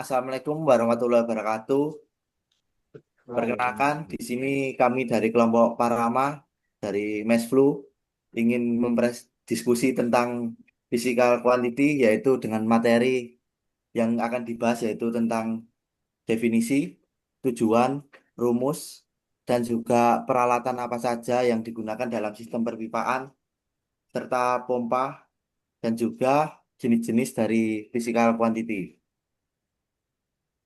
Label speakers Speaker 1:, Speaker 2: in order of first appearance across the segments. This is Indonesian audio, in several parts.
Speaker 1: Assalamualaikum warahmatullahi wabarakatuh. Perkenalkan, di sini kami dari kelompok Parama dari Mesflu ingin diskusi tentang physical quantity yaitu dengan materi yang akan dibahas yaitu tentang definisi, tujuan, rumus, dan juga peralatan apa saja yang digunakan dalam sistem perpipaan serta pompa dan juga jenis-jenis dari physical quantity.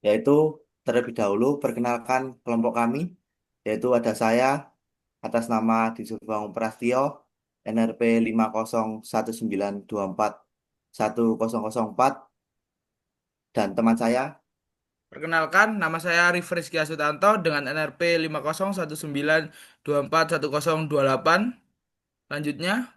Speaker 1: Yaitu terlebih dahulu perkenalkan kelompok kami, yaitu ada saya atas nama Disubang Prastio, NRP 50192410004 dan teman saya.
Speaker 2: Perkenalkan, nama saya Rifri Rizky Asutanto dengan NRP 50192410028. Lanjutnya,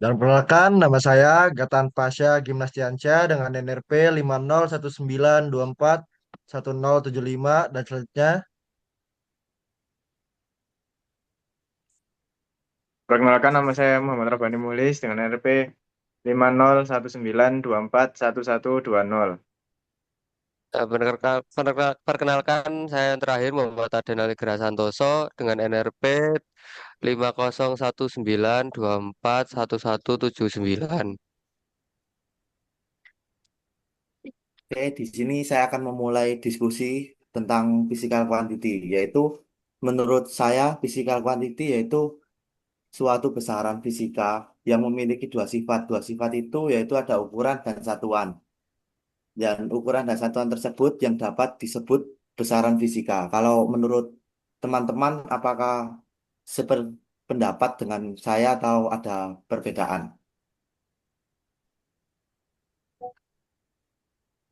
Speaker 3: Dan perkenalkan, nama saya Gatan Pasha Gimnastiansyah dengan NRP 50192410075 dan selanjutnya.
Speaker 4: Perkenalkan nama saya Muhammad Rabbani Mulis dengan RP 50192411120.
Speaker 5: Perkenalkan, saya yang terakhir Muhammad Adenali Gra Santoso dengan NRP 50192411179.
Speaker 1: Oke, di sini saya akan memulai diskusi tentang physical quantity, yaitu menurut saya physical quantity yaitu suatu besaran fisika yang memiliki dua sifat. Dua sifat itu yaitu ada ukuran dan satuan. Dan ukuran dan satuan tersebut yang dapat disebut besaran fisika. Kalau menurut teman-teman, apakah sependapat dengan saya atau ada perbedaan?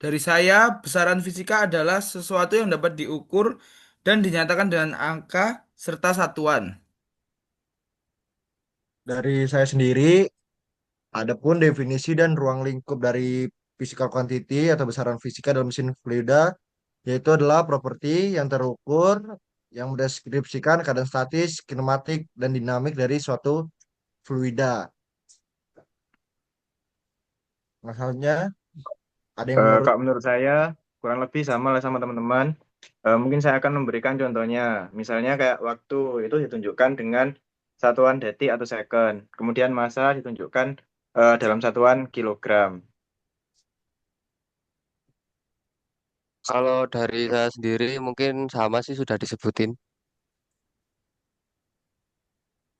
Speaker 2: dari saya, besaran fisika adalah sesuatu yang dapat diukur dan dinyatakan dengan angka serta satuan.
Speaker 3: Dari saya sendiri, adapun definisi dan ruang lingkup dari physical quantity atau besaran fisika dalam mesin fluida, yaitu adalah properti yang terukur yang mendeskripsikan keadaan statis, kinematik, dan dinamik dari suatu fluida. Masalahnya, ada yang menurut.
Speaker 4: Kalau menurut saya kurang lebih sama lah sama teman-teman. Mungkin saya akan memberikan contohnya. Misalnya kayak waktu itu ditunjukkan dengan satuan detik atau second. Kemudian massa ditunjukkan dalam satuan kilogram.
Speaker 5: Kalau dari saya sendiri mungkin sama sih sudah disebutin.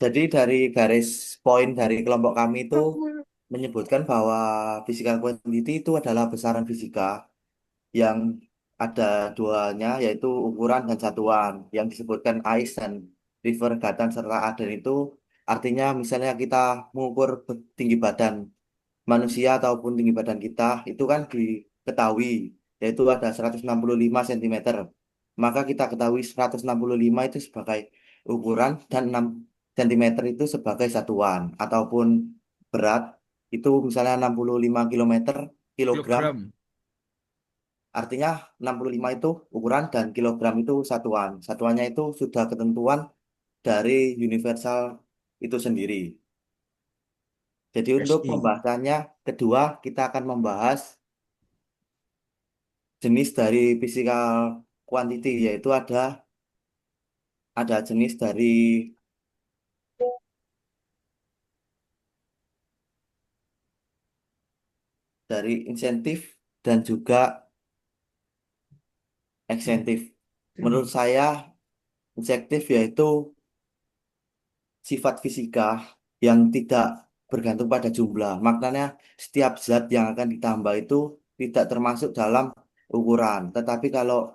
Speaker 1: Jadi dari garis poin dari kelompok kami itu menyebutkan bahwa physical quantity itu adalah besaran fisika yang ada duanya yaitu ukuran dan satuan yang disebutkan Ais dan River Gatan serta Aden itu artinya misalnya kita mengukur tinggi badan manusia ataupun tinggi badan kita itu kan diketahui yaitu ada 165 cm. Maka kita ketahui 165 itu sebagai ukuran dan 6 cm itu sebagai satuan ataupun berat itu misalnya 65 kilogram.
Speaker 2: Kilogram.
Speaker 1: Artinya 65 itu ukuran dan kilogram itu satuan. Satuannya itu sudah ketentuan dari universal itu sendiri. Jadi untuk
Speaker 3: SI.
Speaker 1: pembahasannya kedua kita akan membahas jenis dari physical quantity yaitu ada jenis dari insentif dan juga eksentif. Menurut saya insentif yaitu sifat fisika yang tidak bergantung pada jumlah. Maknanya setiap zat yang akan ditambah itu tidak termasuk dalam ukuran. Tetapi kalau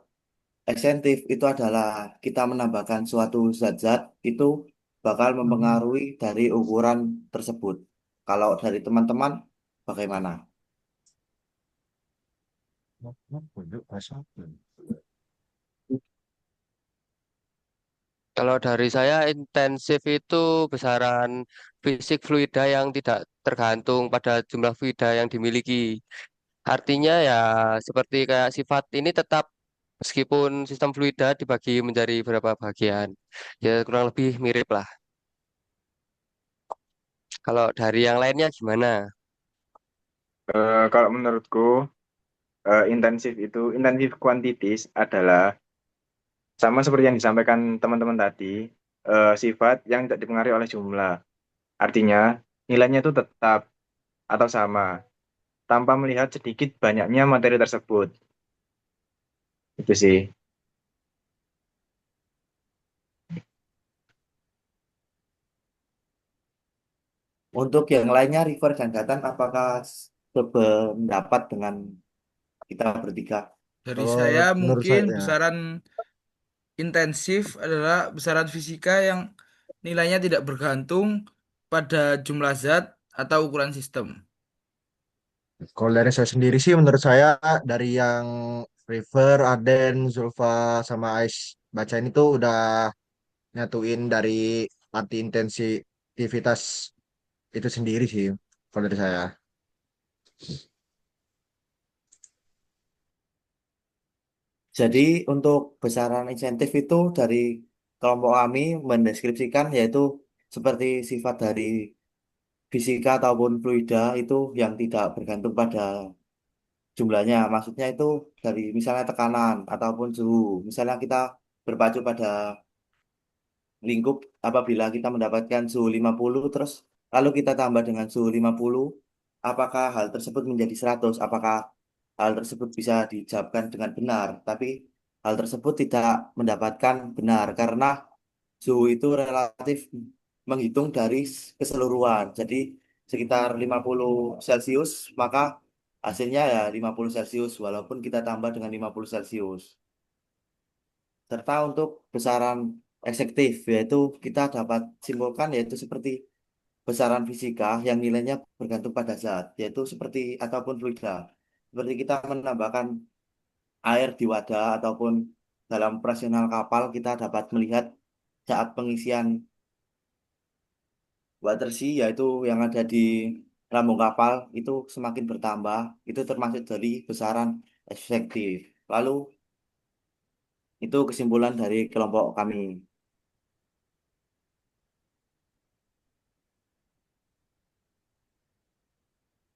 Speaker 1: eksentif itu adalah kita menambahkan suatu zat-zat itu bakal mempengaruhi dari ukuran tersebut. Kalau dari teman-teman bagaimana?
Speaker 5: Kalau dari saya intensif itu besaran fisik fluida yang tidak tergantung pada jumlah fluida yang dimiliki. Artinya ya seperti kayak sifat ini tetap meskipun sistem fluida dibagi menjadi beberapa bagian. Ya kurang lebih mirip lah. Kalau dari yang lainnya gimana?
Speaker 4: Kalau menurutku intensif kuantitis adalah sama seperti yang disampaikan teman-teman tadi, sifat yang tidak dipengaruhi oleh jumlah. Artinya, nilainya itu tetap atau sama, tanpa melihat sedikit banyaknya materi tersebut. Itu sih.
Speaker 1: Untuk yang lainnya, River dan Gatan, apakah sependapat dengan kita bertiga?
Speaker 2: Dari
Speaker 3: Kalau
Speaker 2: saya
Speaker 3: menurut
Speaker 2: mungkin
Speaker 3: saya,
Speaker 2: besaran intensif adalah besaran fisika yang nilainya tidak bergantung pada jumlah zat atau ukuran sistem.
Speaker 3: kalau dari saya sendiri sih, menurut saya dari yang River, Aden, Zulfa, sama Ais bacain itu udah nyatuin dari arti intensitas itu sendiri sih, kalau dari saya.
Speaker 1: Jadi untuk besaran insentif itu dari kelompok kami mendeskripsikan yaitu seperti sifat dari fisika ataupun fluida itu yang tidak bergantung pada jumlahnya. Maksudnya itu dari misalnya tekanan ataupun suhu. Misalnya kita berpacu pada lingkup apabila kita mendapatkan suhu 50 terus lalu kita tambah dengan suhu 50, apakah hal tersebut menjadi 100? Apakah hal tersebut bisa dijawabkan dengan benar? Tapi hal tersebut tidak mendapatkan benar karena suhu itu relatif menghitung dari keseluruhan. Jadi sekitar 50 Celcius, maka hasilnya ya 50 Celcius walaupun kita tambah dengan 50 Celcius. Serta untuk besaran efektif yaitu kita dapat simpulkan yaitu seperti besaran fisika yang nilainya bergantung pada zat yaitu seperti ataupun fluida. Seperti kita menambahkan air di wadah ataupun dalam operasional kapal kita dapat melihat saat pengisian water sea yaitu yang ada di lambung kapal itu semakin bertambah itu termasuk dari besaran efektif. Lalu itu kesimpulan dari kelompok kami.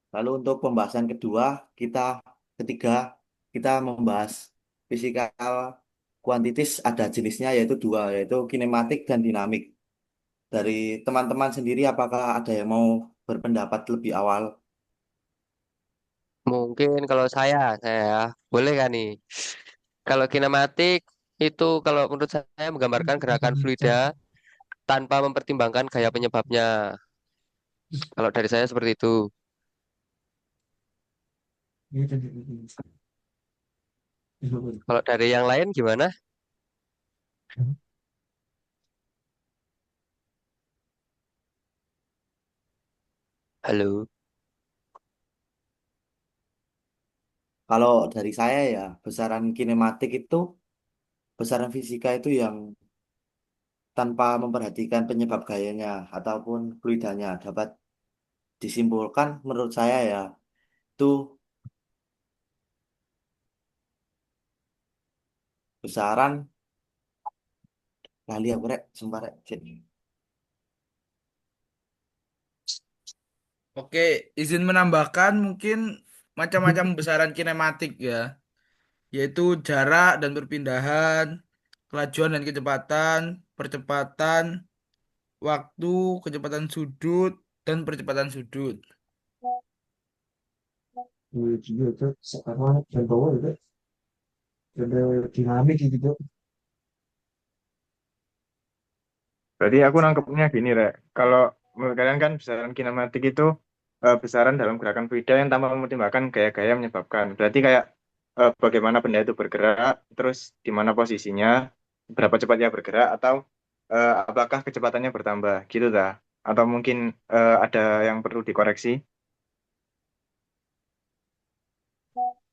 Speaker 1: Lalu untuk pembahasan kedua, kita ketiga kita membahas fisikal kuantitis ada jenisnya yaitu dua, yaitu kinematik dan dinamik. Dari teman-teman sendiri, apakah ada yang mau berpendapat lebih awal?
Speaker 5: Mungkin kalau saya boleh kan nih? Kalau kinematik itu kalau menurut saya menggambarkan gerakan fluida tanpa mempertimbangkan gaya penyebabnya. Kalau dari saya seperti itu. Kalau dari yang lain gimana? Halo.
Speaker 1: Kalau dari saya ya, besaran kinematik itu, besaran fisika itu yang tanpa memperhatikan penyebab gayanya ataupun fluidanya dapat disimpulkan menurut saya ya, itu besaran lali aku rek, sumpah rek. Cek.
Speaker 2: Oke, izin menambahkan mungkin macam-macam besaran kinematik ya, yaitu jarak dan perpindahan, kelajuan dan kecepatan, percepatan, waktu, kecepatan sudut, dan percepatan sudut.
Speaker 3: Sekarang contohnya itu ada dinamik gitu.
Speaker 4: Berarti aku nangkepnya gini, Rek. Kalau menurut kalian kan besaran kinematik itu besaran dalam gerakan fluida yang tanpa mempertimbangkan gaya-gaya yang menyebabkan. Berarti kayak bagaimana benda itu bergerak, terus di mana posisinya, berapa cepatnya bergerak, atau apakah kecepatannya bertambah, gitu dah. Atau mungkin ada yang perlu dikoreksi.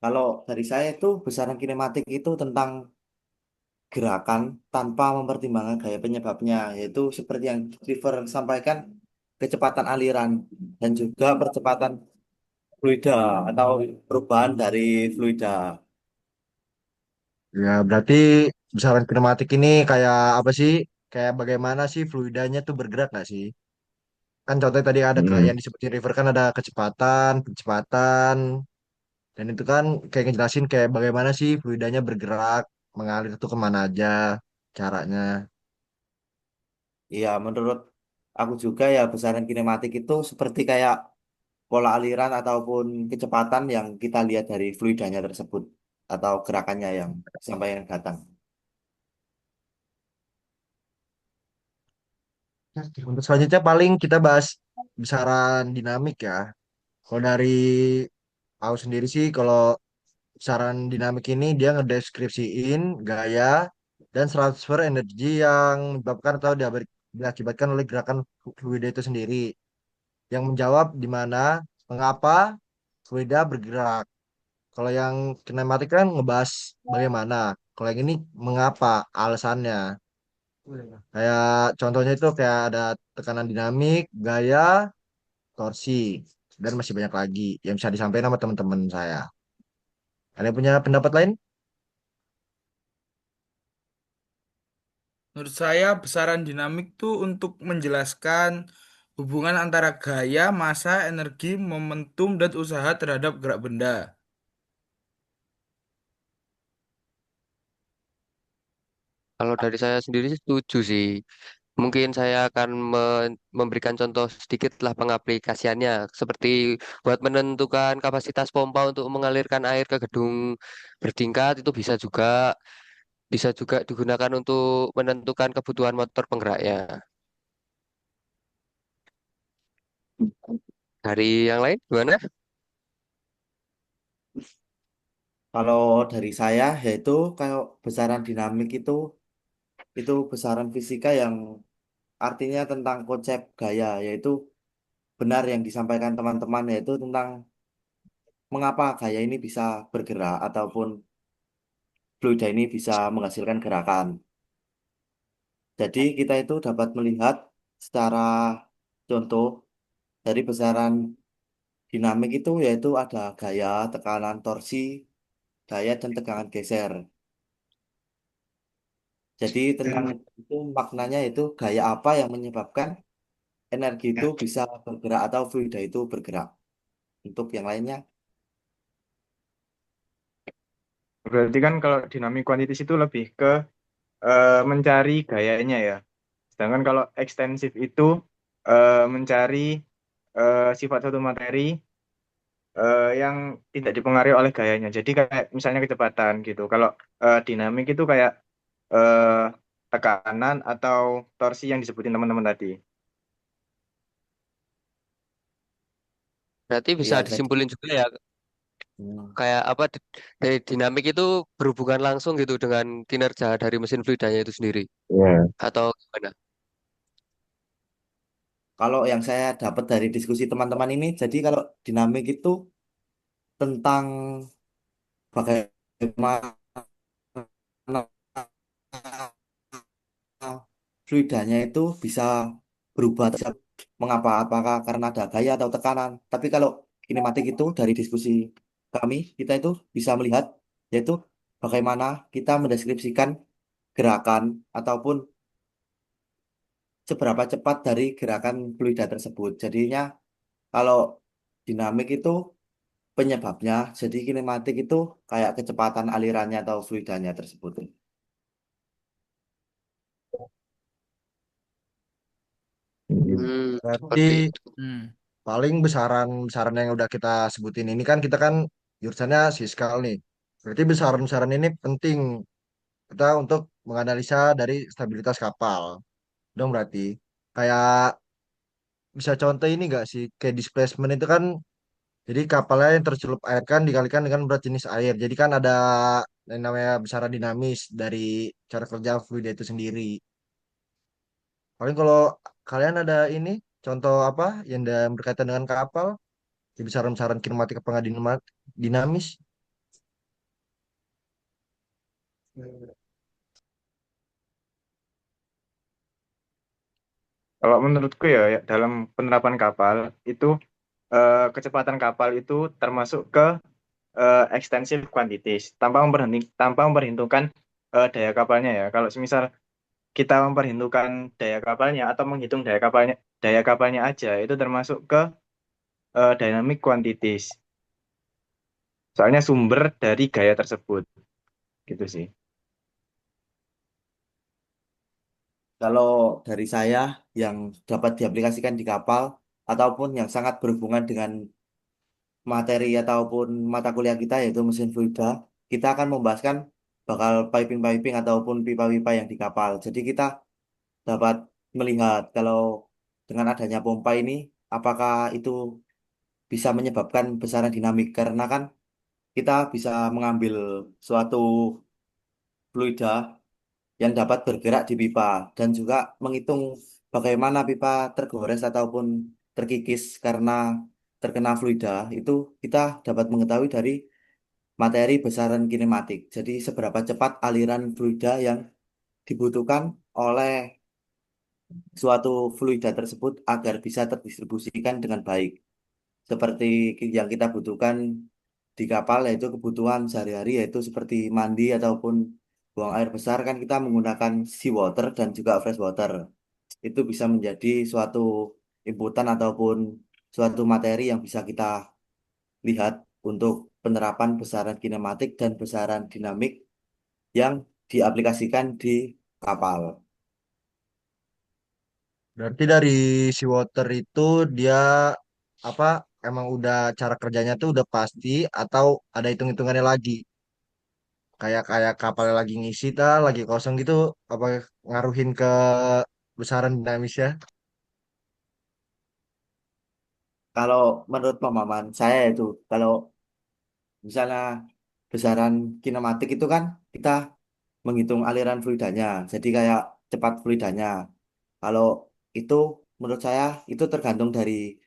Speaker 1: Kalau dari saya itu besaran kinematik itu tentang gerakan tanpa mempertimbangkan gaya penyebabnya, yaitu seperti yang River sampaikan, kecepatan aliran dan juga percepatan fluida atau perubahan dari fluida.
Speaker 3: Ya, berarti besaran kinematik ini kayak apa sih? Kayak bagaimana sih fluidanya tuh bergerak nggak sih? Kan contohnya tadi ada
Speaker 4: Mm-mm.
Speaker 3: yang disebutin River kan ada kecepatan, Dan itu kan kayak ngejelasin kayak bagaimana sih fluidanya bergerak, mengalir itu kemana aja caranya.
Speaker 1: Iya, menurut aku juga ya besaran kinematik itu seperti kayak pola aliran ataupun kecepatan yang kita lihat dari fluidanya tersebut atau gerakannya yang sampai yang datang.
Speaker 3: Untuk selanjutnya paling kita bahas besaran dinamik ya. Kalau dari aku sendiri sih, kalau besaran dinamik ini dia ngedeskripsiin gaya dan transfer energi yang menyebabkan atau diakibatkan oleh gerakan fluida itu sendiri. Yang menjawab di mana, mengapa fluida bergerak. Kalau yang kinematik kan ngebahas bagaimana. Kalau yang ini mengapa, alasannya. Kayak contohnya itu kayak ada tekanan dinamik, gaya, torsi, dan masih banyak lagi yang bisa disampaikan sama teman-teman saya. Ada yang punya pendapat lain?
Speaker 2: Menurut saya, besaran dinamik tuh untuk menjelaskan hubungan antara gaya, massa, energi, momentum, dan usaha terhadap gerak benda.
Speaker 5: Kalau dari saya sendiri sih setuju sih. Mungkin saya akan memberikan contoh sedikit lah pengaplikasiannya, seperti buat menentukan kapasitas pompa untuk mengalirkan air ke gedung bertingkat itu bisa juga digunakan untuk menentukan kebutuhan motor penggeraknya. Dari yang lain gimana?
Speaker 1: Kalau dari saya yaitu kalau besaran dinamik itu besaran fisika yang artinya tentang konsep gaya yaitu benar yang disampaikan teman-teman yaitu tentang mengapa gaya ini bisa bergerak ataupun fluida ini bisa menghasilkan gerakan. Jadi kita itu dapat melihat secara contoh dari besaran dinamik itu yaitu ada gaya, tekanan, torsi, daya, dan tegangan geser. Jadi tentang itu maknanya itu gaya apa yang menyebabkan energi itu bisa bergerak atau fluida itu bergerak. Untuk yang lainnya,
Speaker 4: Berarti kan kalau dinamik kuantitis itu lebih ke mencari gayanya ya. Sedangkan kalau ekstensif itu mencari sifat suatu materi yang tidak dipengaruhi oleh gayanya. Jadi kayak misalnya kecepatan gitu. Kalau dinamik itu kayak eh, tekanan atau torsi yang disebutin teman-teman tadi.
Speaker 5: Berarti bisa
Speaker 1: iya jadi
Speaker 5: disimpulin juga ya,
Speaker 1: hmm,
Speaker 5: kayak apa dari dinamik itu berhubungan langsung gitu dengan kinerja dari mesin fluidanya itu sendiri.
Speaker 4: Iya.
Speaker 5: Atau gimana?
Speaker 1: kalau yang saya dapat dari diskusi teman-teman ini, jadi kalau dinamik itu tentang bagaimana fluidanya itu bisa berubah tersebut. Mengapa? Apakah karena ada gaya atau tekanan? Tapi kalau kinematik itu dari diskusi kami, kita itu bisa melihat yaitu bagaimana kita mendeskripsikan gerakan ataupun seberapa cepat dari gerakan fluida tersebut. Jadinya kalau dinamik itu penyebabnya, jadi kinematik itu kayak kecepatan alirannya atau fluidanya tersebut.
Speaker 3: Berarti
Speaker 5: Seperti itu.
Speaker 2: Hmm.
Speaker 3: paling besaran-besaran yang udah kita sebutin ini kan kita kan jurusannya fiskal nih. Berarti besaran-besaran ini penting kita untuk menganalisa dari stabilitas kapal. Dong berarti kayak bisa contoh ini gak sih kayak displacement itu kan jadi kapalnya yang tercelup air kan dikalikan dengan berat jenis air. Jadi kan ada yang namanya besaran dinamis dari cara kerja fluida itu sendiri. Paling kalau kalian ada ini contoh apa yang berkaitan dengan kapal, di besaran-besaran kinematik apa nggak dinamis?
Speaker 4: Kalau menurutku ya, ya, dalam penerapan kapal itu kecepatan kapal itu termasuk ke extensive quantities tanpa memperhitungkan daya kapalnya ya. Kalau semisal kita memperhitungkan daya kapalnya atau menghitung daya kapalnya aja itu termasuk ke dynamic quantities. Soalnya sumber dari gaya tersebut, gitu sih.
Speaker 1: Kalau dari saya yang dapat diaplikasikan di kapal ataupun yang sangat berhubungan dengan materi ataupun mata kuliah kita yaitu mesin fluida, kita akan membahaskan bakal piping-piping ataupun pipa-pipa yang di kapal. Jadi kita dapat melihat kalau dengan adanya pompa ini apakah itu bisa menyebabkan besaran dinamik karena kan kita bisa mengambil suatu fluida yang dapat bergerak di pipa dan juga menghitung bagaimana pipa tergores ataupun terkikis karena terkena fluida itu kita dapat mengetahui dari materi besaran kinematik. Jadi seberapa cepat aliran fluida yang dibutuhkan oleh suatu fluida tersebut agar bisa terdistribusikan dengan baik. Seperti yang kita butuhkan di kapal yaitu kebutuhan sehari-hari yaitu seperti mandi ataupun buang air besar kan kita menggunakan seawater dan juga fresh water. Itu bisa menjadi suatu inputan ataupun suatu materi yang bisa kita lihat untuk penerapan besaran kinematik dan besaran dinamik yang diaplikasikan di kapal.
Speaker 3: Berarti dari seawater itu dia apa emang udah cara kerjanya tuh udah pasti atau ada hitung-hitungannya lagi? Kayak kayak kapal lagi ngisi dah, lagi kosong gitu, apa ngaruhin ke besaran dinamisnya?
Speaker 1: Kalau menurut pemahaman saya itu, kalau misalnya besaran kinematik itu kan kita menghitung aliran fluidanya, jadi kayak cepat fluidanya. Kalau itu menurut saya itu tergantung dari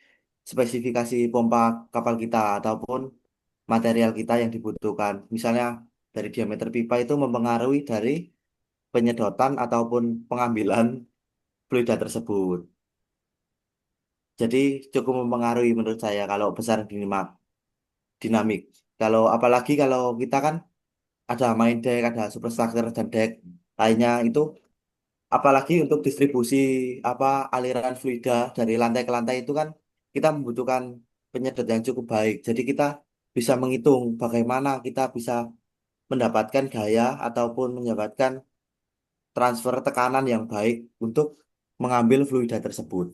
Speaker 1: spesifikasi pompa kapal kita ataupun material kita yang dibutuhkan. Misalnya dari diameter pipa itu mempengaruhi dari penyedotan ataupun pengambilan fluida tersebut. Jadi cukup mempengaruhi menurut saya kalau besaran dinamik. Kalau apalagi kalau kita kan ada main deck, ada superstructure dan deck lainnya itu apalagi untuk distribusi apa aliran fluida dari lantai ke lantai itu kan kita membutuhkan penyedot yang cukup baik. Jadi kita bisa menghitung bagaimana kita bisa mendapatkan gaya ataupun mendapatkan transfer tekanan yang baik untuk mengambil fluida tersebut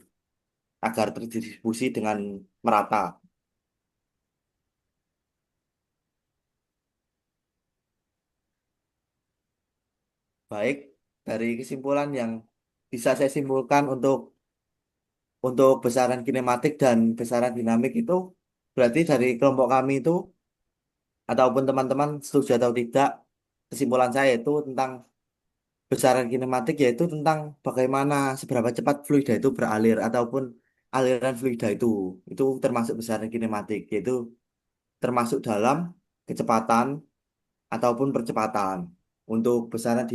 Speaker 1: agar terdistribusi dengan merata. Baik, dari kesimpulan yang bisa saya simpulkan untuk besaran kinematik dan besaran dinamik itu berarti dari kelompok kami itu ataupun teman-teman setuju atau tidak, kesimpulan saya itu tentang besaran kinematik yaitu tentang bagaimana seberapa cepat fluida itu beralir ataupun aliran fluida itu termasuk besaran kinematik yaitu termasuk dalam kecepatan ataupun percepatan. Untuk besaran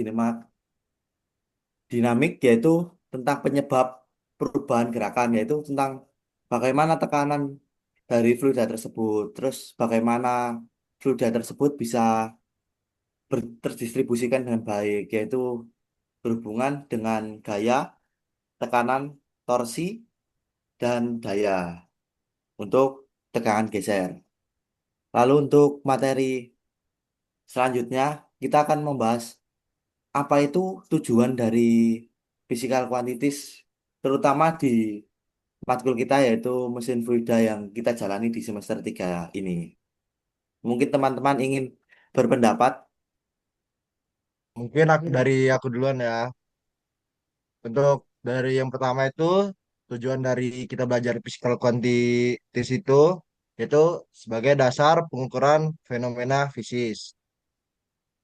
Speaker 1: dinamik yaitu tentang penyebab perubahan gerakan yaitu tentang bagaimana tekanan dari fluida tersebut, terus bagaimana fluida tersebut bisa terdistribusikan dengan baik, yaitu berhubungan dengan gaya, tekanan, torsi, dan daya untuk tegangan geser. Lalu untuk materi selanjutnya, kita akan membahas apa itu tujuan dari physical quantities, terutama di matkul kita yaitu mesin fluida yang kita jalani di semester 3 ini. Mungkin teman-teman ingin berpendapat.
Speaker 3: Mungkin dari aku duluan ya. Untuk dari yang pertama itu tujuan dari kita belajar physical quantities itu sebagai dasar pengukuran fenomena fisis.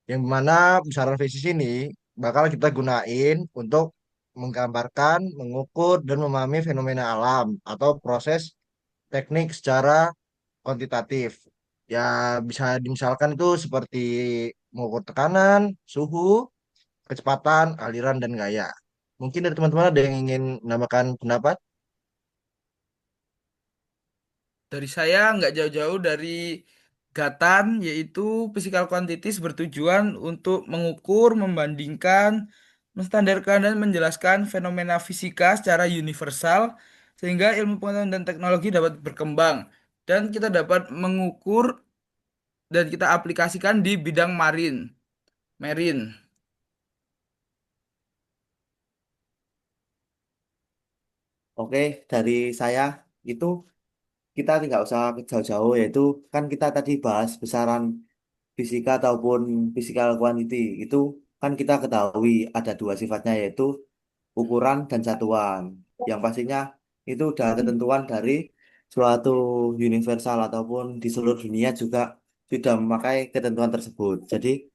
Speaker 3: Yang mana besaran fisis ini bakal kita gunain untuk menggambarkan, mengukur, dan memahami fenomena alam atau proses teknik secara kuantitatif. Ya bisa dimisalkan itu seperti mengukur tekanan, suhu, kecepatan, aliran, dan gaya. Mungkin dari teman-teman ada yang ingin menambahkan pendapat?
Speaker 2: Dari saya nggak jauh-jauh dari Gatan, yaitu physical quantities bertujuan untuk mengukur, membandingkan, menstandarkan, dan menjelaskan fenomena fisika secara universal, sehingga ilmu pengetahuan dan teknologi dapat berkembang. Dan kita dapat mengukur dan kita aplikasikan di bidang marine.
Speaker 1: Oke, dari saya itu kita tidak usah jauh-jauh, yaitu kan kita tadi bahas besaran fisika ataupun physical quantity. Itu kan kita ketahui ada dua sifatnya, yaitu ukuran dan satuan. Yang pastinya itu udah ketentuan dari suatu universal ataupun di seluruh dunia juga sudah memakai ketentuan tersebut. Jadi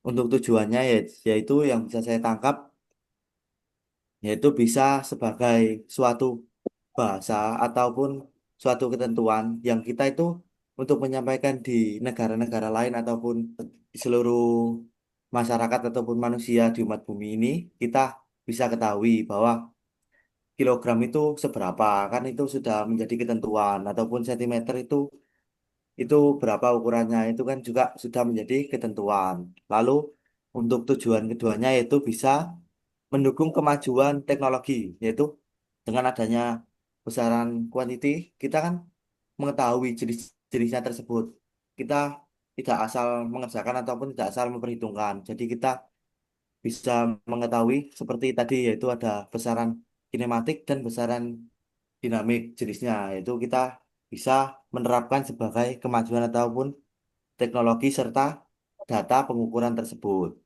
Speaker 1: untuk tujuannya yaitu yang bisa saya tangkap yaitu bisa sebagai suatu bahasa ataupun suatu ketentuan yang kita itu untuk menyampaikan di negara-negara lain ataupun di seluruh masyarakat ataupun manusia di umat bumi ini kita bisa ketahui bahwa kilogram itu seberapa, kan itu sudah menjadi ketentuan, ataupun sentimeter itu berapa ukurannya, itu kan juga sudah menjadi ketentuan. Lalu untuk tujuan keduanya yaitu bisa mendukung kemajuan teknologi, yaitu dengan adanya besaran quantity kita kan mengetahui jenis-jenisnya tersebut. Kita tidak asal mengerjakan ataupun tidak asal memperhitungkan. Jadi kita bisa mengetahui seperti tadi yaitu ada besaran kinematik dan besaran dinamik jenisnya. Itu kita bisa menerapkan sebagai kemajuan ataupun teknologi serta data pengukuran tersebut.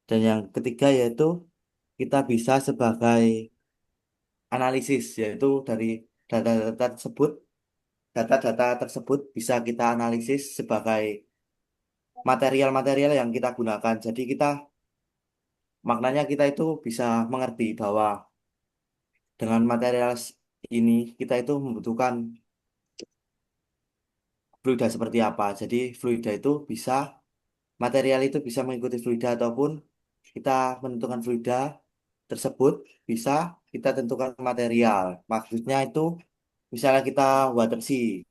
Speaker 1: Dan yang ketiga yaitu kita bisa sebagai analisis, yaitu dari data-data tersebut, data-data tersebut bisa kita analisis sebagai material-material yang kita gunakan. Jadi kita maknanya kita itu bisa mengerti bahwa dengan material ini kita itu membutuhkan fluida seperti apa. Jadi fluida itu bisa, material itu bisa mengikuti fluida ataupun kita menentukan fluida tersebut bisa kita tentukan material. Maksudnya itu misalnya kita water sea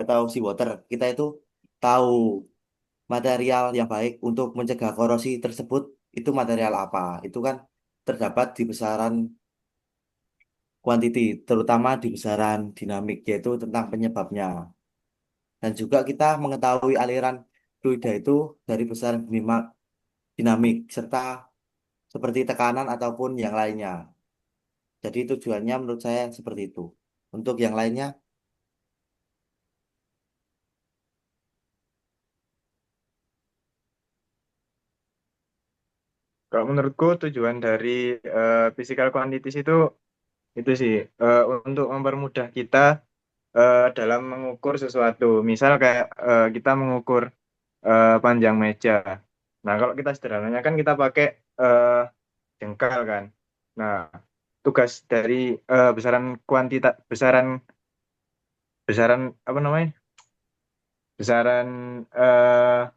Speaker 1: atau sea water, kita itu tahu material yang baik untuk mencegah korosi tersebut itu material apa. Itu kan terdapat di besaran quantity, terutama di besaran dinamik, yaitu tentang penyebabnya. Dan juga kita mengetahui aliran fluida itu dari besaran dinamik, serta seperti tekanan ataupun yang lainnya. Jadi tujuannya menurut saya seperti itu. Untuk yang lainnya,
Speaker 4: Kalau menurutku tujuan dari physical quantities itu sih untuk mempermudah kita dalam mengukur sesuatu. Misal kayak kita mengukur panjang meja. Nah, kalau kita sederhananya kan kita pakai eh, jengkal kan. Nah, tugas dari besaran besaran apa namanya? Besaran eh,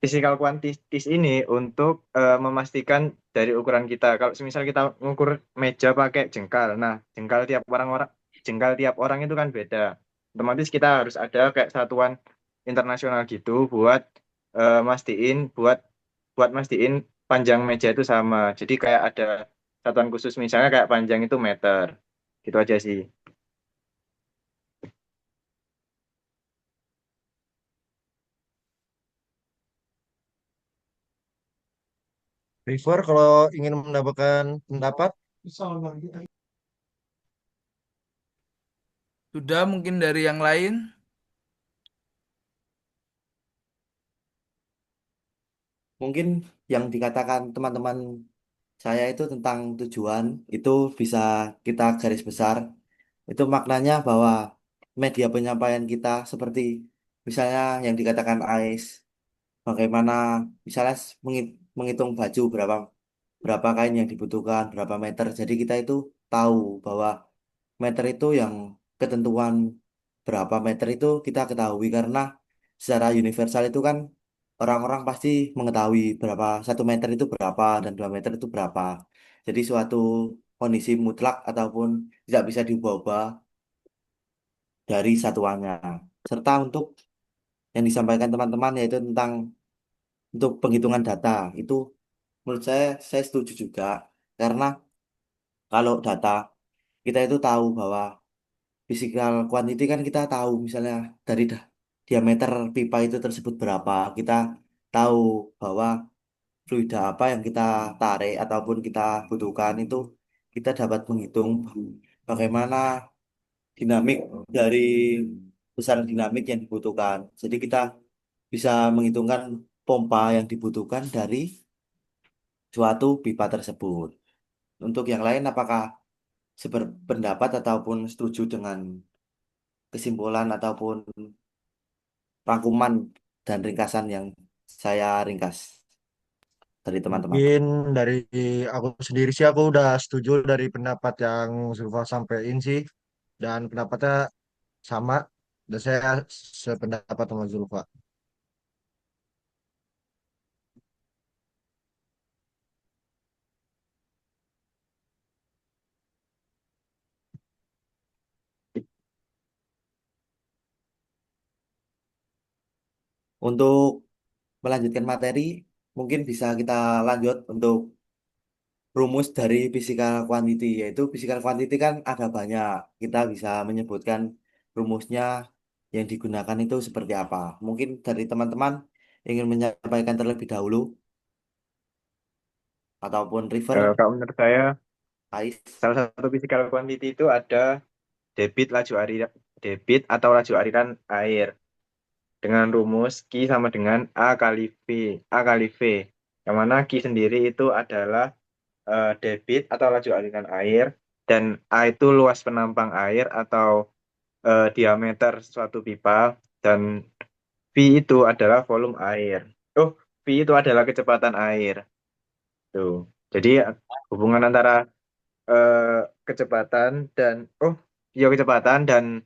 Speaker 4: physical quantities ini untuk memastikan dari ukuran kita. Kalau misal kita mengukur meja pakai jengkal, nah jengkal tiap orang itu kan beda. Otomatis kita harus ada kayak satuan internasional gitu buat mastiin buat mastiin panjang meja itu sama. Jadi kayak ada satuan khusus misalnya kayak panjang itu meter. Gitu aja sih.
Speaker 3: River kalau ingin mendapatkan pendapat.
Speaker 2: Sudah mungkin dari yang lain.
Speaker 1: mungkin yang dikatakan teman-teman saya itu tentang tujuan itu bisa kita garis besar. Itu maknanya bahwa media penyampaian kita seperti misalnya yang dikatakan AIS, bagaimana misalnya menghitung baju berapa berapa kain yang dibutuhkan, berapa meter. Jadi kita itu tahu bahwa meter itu yang ketentuan berapa meter itu kita ketahui karena secara universal itu kan orang-orang pasti mengetahui berapa 1 meter itu berapa dan 2 meter itu berapa. Jadi suatu kondisi mutlak ataupun tidak bisa diubah-ubah dari satuannya. Serta untuk yang disampaikan teman-teman yaitu tentang untuk penghitungan data itu menurut saya setuju juga karena kalau data kita itu tahu bahwa physical quantity kan kita tahu misalnya dari diameter pipa itu tersebut berapa, kita tahu bahwa fluida apa yang kita tarik ataupun kita butuhkan itu, kita dapat menghitung bagaimana dinamik dari besaran dinamik yang dibutuhkan. Jadi kita bisa menghitungkan pompa yang dibutuhkan dari suatu pipa tersebut. Untuk yang lain, apakah seberpendapat ataupun setuju dengan kesimpulan ataupun rangkuman dan ringkasan yang saya ringkas dari teman-teman?
Speaker 3: Mungkin dari aku sendiri sih aku udah setuju dari pendapat yang Zulfa sampaikan sih, dan pendapatnya sama, dan saya sependapat sama Zulfa.
Speaker 1: Untuk melanjutkan materi, mungkin bisa kita lanjut untuk rumus dari physical quantity, yaitu physical quantity kan ada banyak. Kita bisa menyebutkan rumusnya yang digunakan itu seperti apa. Mungkin dari teman-teman ingin menyampaikan terlebih dahulu ataupun refer.
Speaker 4: Kalau menurut saya,
Speaker 1: Ais.
Speaker 4: salah satu physical quantity itu ada debit laju aliran debit atau laju aliran air dengan rumus Q sama dengan A kali V. A kali V. Yang mana Q sendiri itu adalah debit atau laju aliran air, dan A itu luas penampang air atau diameter suatu pipa, dan V itu adalah volume air. Oh, V itu adalah kecepatan air. Tuh. Jadi hubungan antara eh, kecepatan dan kecepatan dan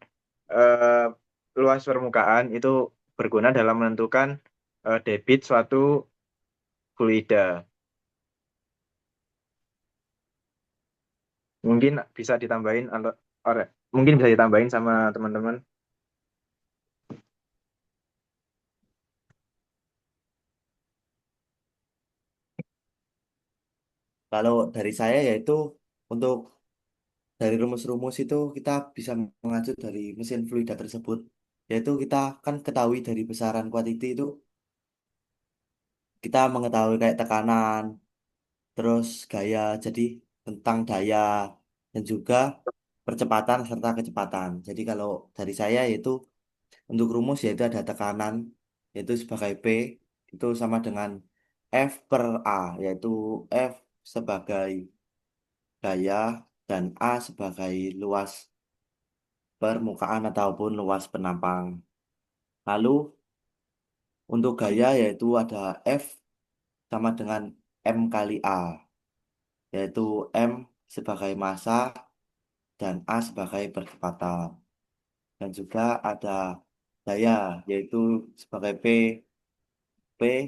Speaker 4: eh, luas permukaan itu berguna dalam menentukan debit suatu fluida. Mungkin bisa ditambahin mungkin bisa ditambahin sama teman-teman.
Speaker 1: Kalau dari saya yaitu untuk dari rumus-rumus itu kita bisa mengacu dari mesin fluida tersebut, yaitu kita kan ketahui dari besaran kuantiti itu kita mengetahui kayak tekanan, terus gaya, jadi tentang daya dan juga percepatan serta kecepatan. Jadi kalau dari saya yaitu untuk rumus yaitu ada tekanan yaitu sebagai P itu sama dengan F per A, yaitu F sebagai daya dan A sebagai luas permukaan ataupun luas penampang. Lalu untuk gaya yaitu ada F sama dengan M kali A, yaitu M sebagai massa dan A sebagai percepatan. Dan juga ada daya yaitu sebagai P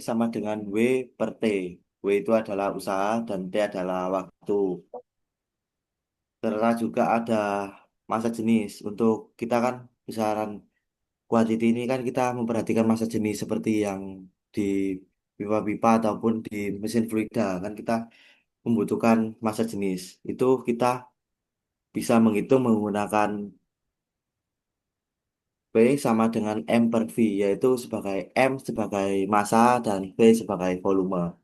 Speaker 1: sama dengan W per T. W itu adalah usaha dan T adalah waktu. Serta juga ada massa jenis. Untuk kita kan besaran kuantiti ini kan kita memperhatikan massa jenis seperti yang di pipa-pipa ataupun di mesin fluida kan kita membutuhkan massa jenis. Itu kita bisa menghitung menggunakan P sama dengan M per V, yaitu sebagai M sebagai massa dan V sebagai volume.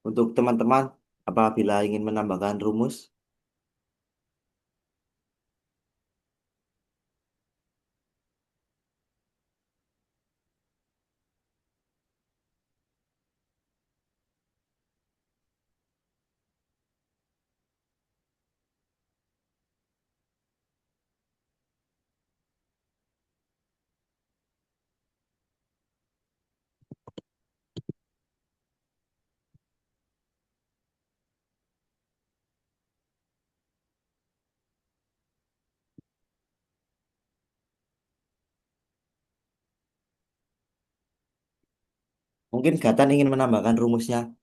Speaker 1: Untuk teman-teman, apabila ingin menambahkan rumus, mungkin Gatan ingin menambahkan rumusnya.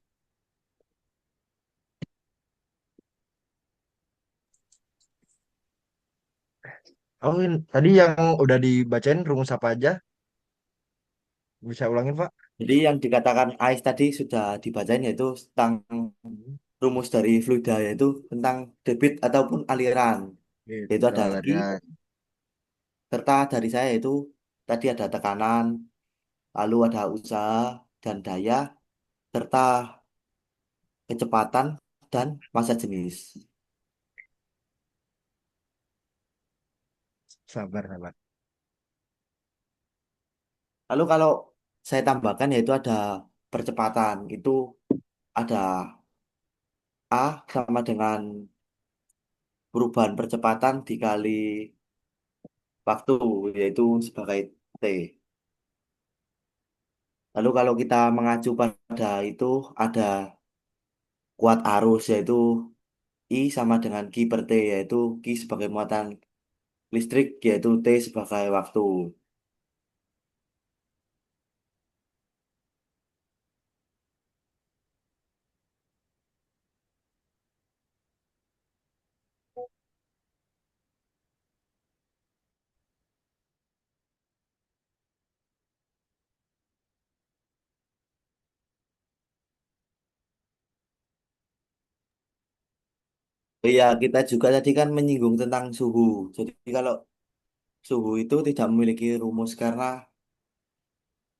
Speaker 3: Oh, tadi yang udah dibacain rumus apa aja? Bisa ulangin, Pak?
Speaker 1: Jadi yang dikatakan AIS tadi sudah dibacain yaitu tentang
Speaker 3: Hmm.
Speaker 1: rumus dari fluida yaitu tentang debit ataupun aliran. Yaitu
Speaker 3: Gitu,
Speaker 1: ada lagi
Speaker 3: Larian.
Speaker 1: serta dari saya yaitu tadi ada tekanan, lalu ada usaha dan daya, serta kecepatan dan massa jenis.
Speaker 3: Sabar, sabar.
Speaker 1: Lalu kalau saya tambahkan yaitu ada percepatan, itu ada A sama dengan perubahan percepatan dikali waktu, yaitu sebagai T. Lalu kalau kita mengacu pada itu ada kuat arus yaitu I sama dengan Q per T, yaitu Q sebagai muatan listrik yaitu T sebagai waktu. Oh iya, kita juga tadi kan menyinggung tentang suhu. Jadi kalau suhu itu tidak memiliki rumus karena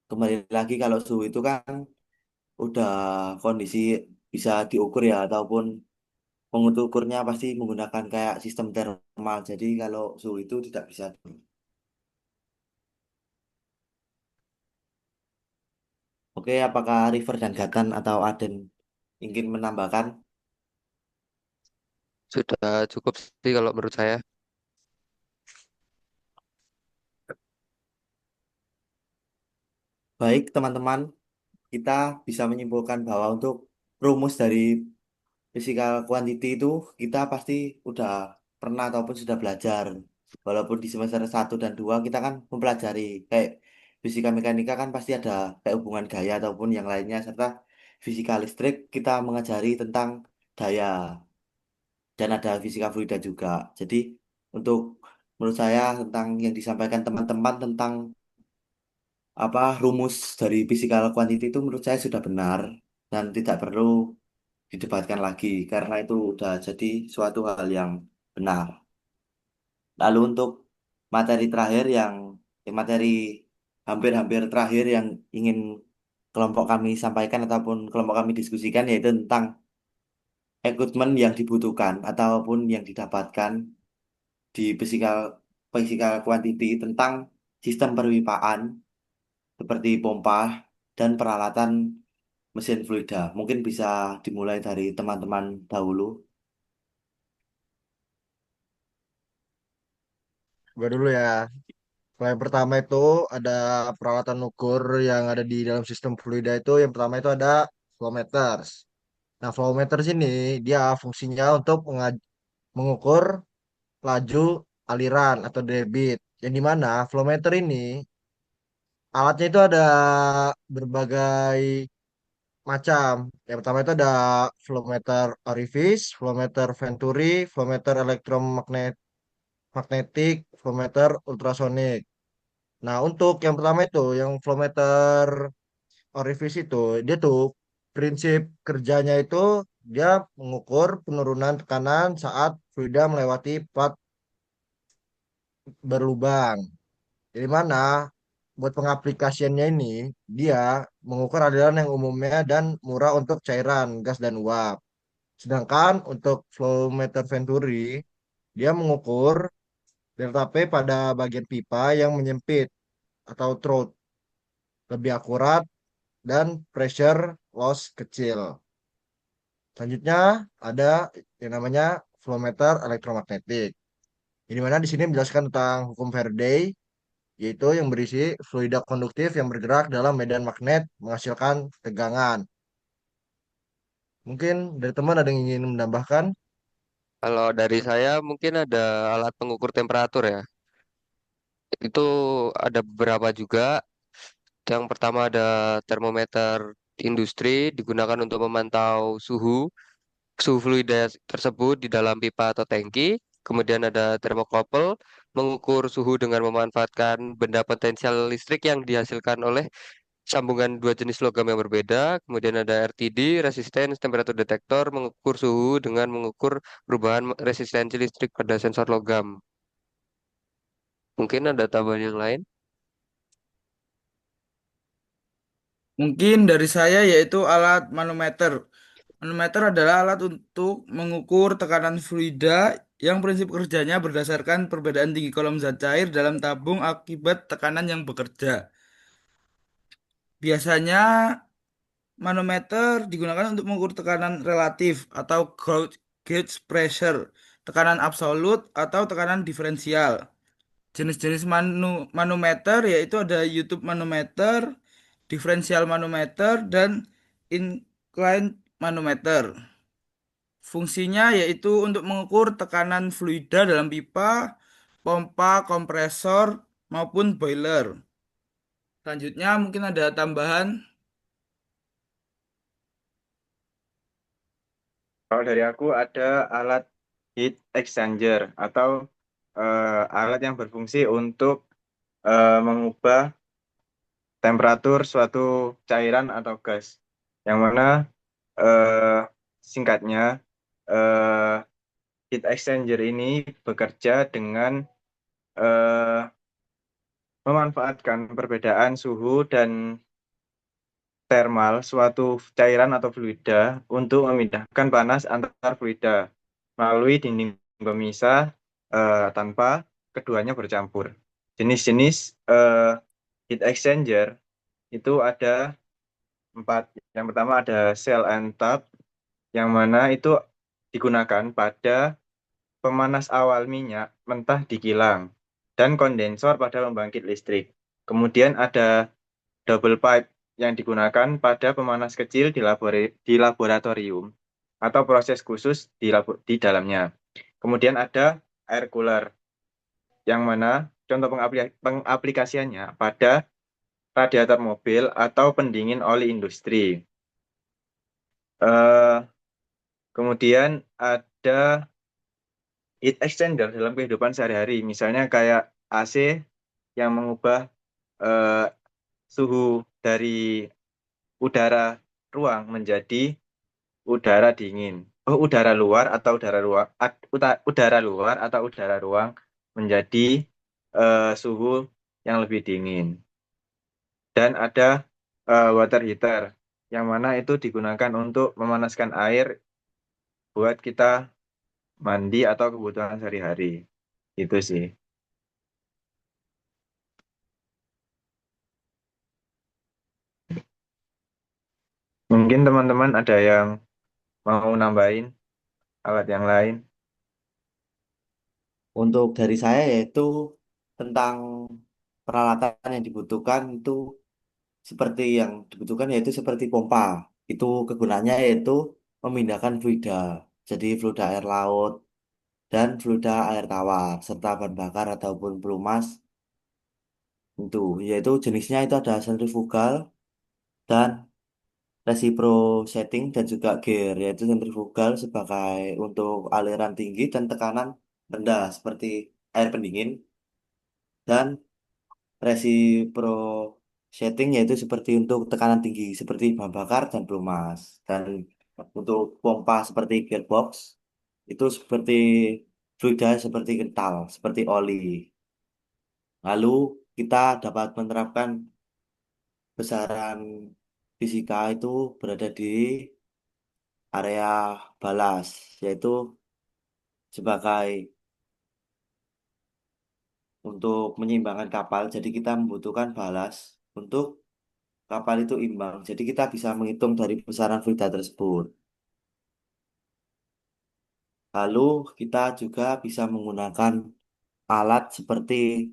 Speaker 1: kembali lagi kalau suhu itu kan udah kondisi bisa diukur ya ataupun pengukur ukurnya pasti menggunakan kayak sistem thermal. Jadi kalau suhu itu tidak bisa. Oke, apakah River dan Gatan atau Aden ingin menambahkan?
Speaker 5: Sudah cukup sih kalau menurut saya.
Speaker 1: Baik, teman-teman, kita bisa menyimpulkan bahwa untuk rumus dari physical quantity itu kita pasti udah pernah ataupun sudah belajar. Walaupun di semester 1 dan 2 kita kan mempelajari kayak fisika mekanika kan pasti ada kayak hubungan gaya ataupun yang lainnya serta fisika listrik kita mengajari tentang daya dan ada fisika fluida juga. Jadi untuk menurut saya tentang yang disampaikan teman-teman tentang apa rumus dari physical quantity itu menurut saya sudah benar dan tidak perlu didebatkan lagi karena itu udah jadi suatu hal yang benar. Lalu untuk materi terakhir materi hampir-hampir terakhir yang ingin kelompok kami sampaikan ataupun kelompok kami diskusikan yaitu tentang equipment yang dibutuhkan ataupun yang didapatkan di physical quantity tentang sistem perpipaan seperti pompa dan peralatan mesin fluida. Mungkin bisa dimulai dari teman-teman dahulu.
Speaker 3: Gua dulu ya. Kalau yang pertama itu ada peralatan ukur yang ada di dalam sistem fluida itu. Yang pertama itu ada flow meters. Nah, flow meters ini dia fungsinya untuk mengukur laju aliran atau debit. Yang dimana flow meter ini alatnya itu ada berbagai macam. Yang pertama itu ada flow meter orifice, flow meter venturi, flow meter magnetik, flow meter ultrasonik. Nah, untuk yang pertama itu, yang flow meter orifice itu, dia tuh prinsip kerjanya itu dia mengukur penurunan tekanan saat fluida melewati plat berlubang. Jadi mana buat pengaplikasiannya ini dia mengukur aliran yang umumnya dan murah untuk cairan, gas dan uap. Sedangkan untuk flow meter venturi dia mengukur delta P pada bagian pipa yang menyempit atau throat lebih akurat dan pressure loss kecil. Selanjutnya ada yang namanya flow meter elektromagnetik. Di mana di sini menjelaskan tentang hukum Faraday, yaitu yang berisi fluida konduktif yang bergerak dalam medan magnet menghasilkan tegangan. Mungkin dari teman ada yang ingin menambahkan?
Speaker 5: Kalau dari saya mungkin ada alat pengukur temperatur ya. Itu ada beberapa juga. Yang pertama ada termometer industri digunakan untuk memantau suhu fluida tersebut di dalam pipa atau tangki. Kemudian ada termokopel mengukur suhu dengan memanfaatkan benda potensial listrik yang dihasilkan oleh sambungan dua jenis logam yang berbeda. Kemudian ada RTD, resistance temperatur detektor, mengukur suhu dengan mengukur perubahan resistensi listrik pada sensor logam. Mungkin ada tambahan yang lain?
Speaker 2: Mungkin dari saya yaitu alat manometer. Manometer adalah alat untuk mengukur tekanan fluida yang prinsip kerjanya berdasarkan perbedaan tinggi kolom zat cair dalam tabung akibat tekanan yang bekerja. Biasanya manometer digunakan untuk mengukur tekanan relatif atau gauge pressure, tekanan absolut atau tekanan diferensial. Jenis-jenis manometer yaitu ada YouTube manometer, differential manometer, dan inclined manometer. Fungsinya yaitu untuk mengukur tekanan fluida dalam pipa, pompa, kompresor, maupun boiler. Selanjutnya mungkin ada tambahan.
Speaker 4: Kalau dari aku ada alat heat exchanger atau alat yang berfungsi untuk mengubah temperatur suatu cairan atau gas. Yang mana eh, singkatnya eh, heat exchanger ini bekerja dengan eh, memanfaatkan perbedaan suhu dan termal suatu cairan atau fluida untuk memindahkan panas antar fluida melalui dinding pemisah tanpa keduanya bercampur. Jenis-jenis heat exchanger itu ada empat. Yang pertama ada cell and tap, yang mana itu digunakan pada pemanas awal minyak mentah di kilang dan kondensor pada pembangkit listrik. Kemudian ada double pipe yang digunakan pada pemanas kecil di laboratorium atau proses khusus di dalamnya. Kemudian ada air cooler, yang mana contoh pengaplikasiannya pada radiator mobil atau pendingin oli industri. Eh, Kemudian ada heat exchanger dalam kehidupan sehari-hari, misalnya kayak AC yang mengubah eh, suhu dari udara ruang menjadi udara dingin. Oh, udara luar atau udara luar atau udara ruang menjadi suhu yang lebih dingin. Dan ada water heater, yang mana itu digunakan untuk memanaskan air buat kita mandi atau kebutuhan sehari-hari. Itu sih. Mungkin teman-teman ada yang mau nambahin alat yang lain.
Speaker 1: Untuk dari saya yaitu tentang peralatan yang dibutuhkan itu seperti yang dibutuhkan yaitu seperti pompa. Itu kegunaannya yaitu memindahkan fluida. Jadi fluida air laut dan fluida air tawar serta bahan bakar ataupun pelumas itu yaitu jenisnya itu ada sentrifugal dan reciprocating dan juga gear yaitu sentrifugal sebagai untuk aliran tinggi dan tekanan rendah seperti air pendingin dan reciprocating yaitu seperti untuk tekanan tinggi seperti bahan bakar dan pelumas dan untuk pompa seperti gearbox itu seperti fluida seperti kental seperti oli. Lalu kita dapat menerapkan besaran fisika itu berada di area balas, yaitu sebagai untuk menyeimbangkan kapal. Jadi kita membutuhkan balas untuk kapal itu imbang. Jadi kita bisa menghitung dari besaran fluida tersebut. Lalu kita juga bisa menggunakan alat seperti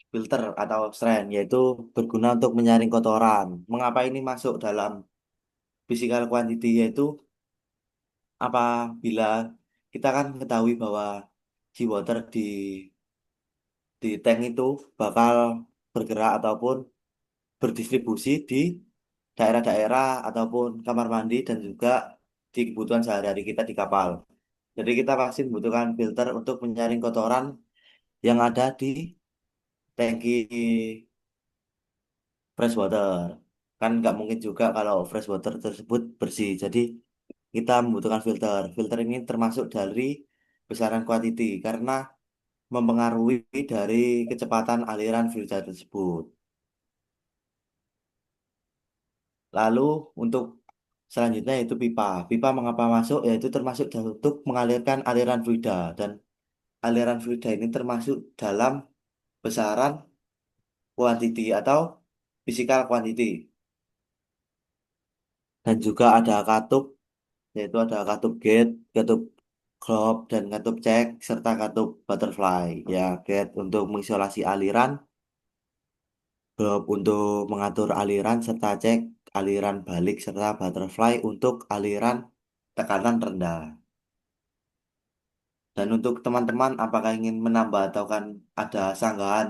Speaker 1: filter atau strain, yaitu berguna untuk menyaring kotoran. Mengapa ini masuk dalam physical quantity, yaitu apabila kita kan mengetahui bahwa seawater di tank itu bakal bergerak ataupun berdistribusi di daerah-daerah ataupun kamar mandi dan juga di kebutuhan sehari-hari kita di kapal. Jadi kita pasti membutuhkan filter untuk menyaring kotoran yang ada di tangki fresh water. Kan nggak mungkin juga kalau fresh water tersebut bersih. Jadi kita membutuhkan filter. Filter ini termasuk dari besaran quantity karena mempengaruhi dari kecepatan aliran fluida tersebut. Lalu untuk selanjutnya yaitu pipa. Pipa mengapa masuk? Yaitu termasuk untuk mengalirkan aliran fluida dan aliran fluida ini termasuk dalam besaran quantity atau physical quantity. Dan juga ada katup, yaitu ada katup gate, katup globe, dan katup check, serta katup butterfly. Ya, gate untuk mengisolasi aliran, globe untuk mengatur aliran, serta check aliran balik, serta butterfly untuk aliran tekanan rendah. Dan untuk teman-teman, apakah ingin menambah atau kan ada sanggahan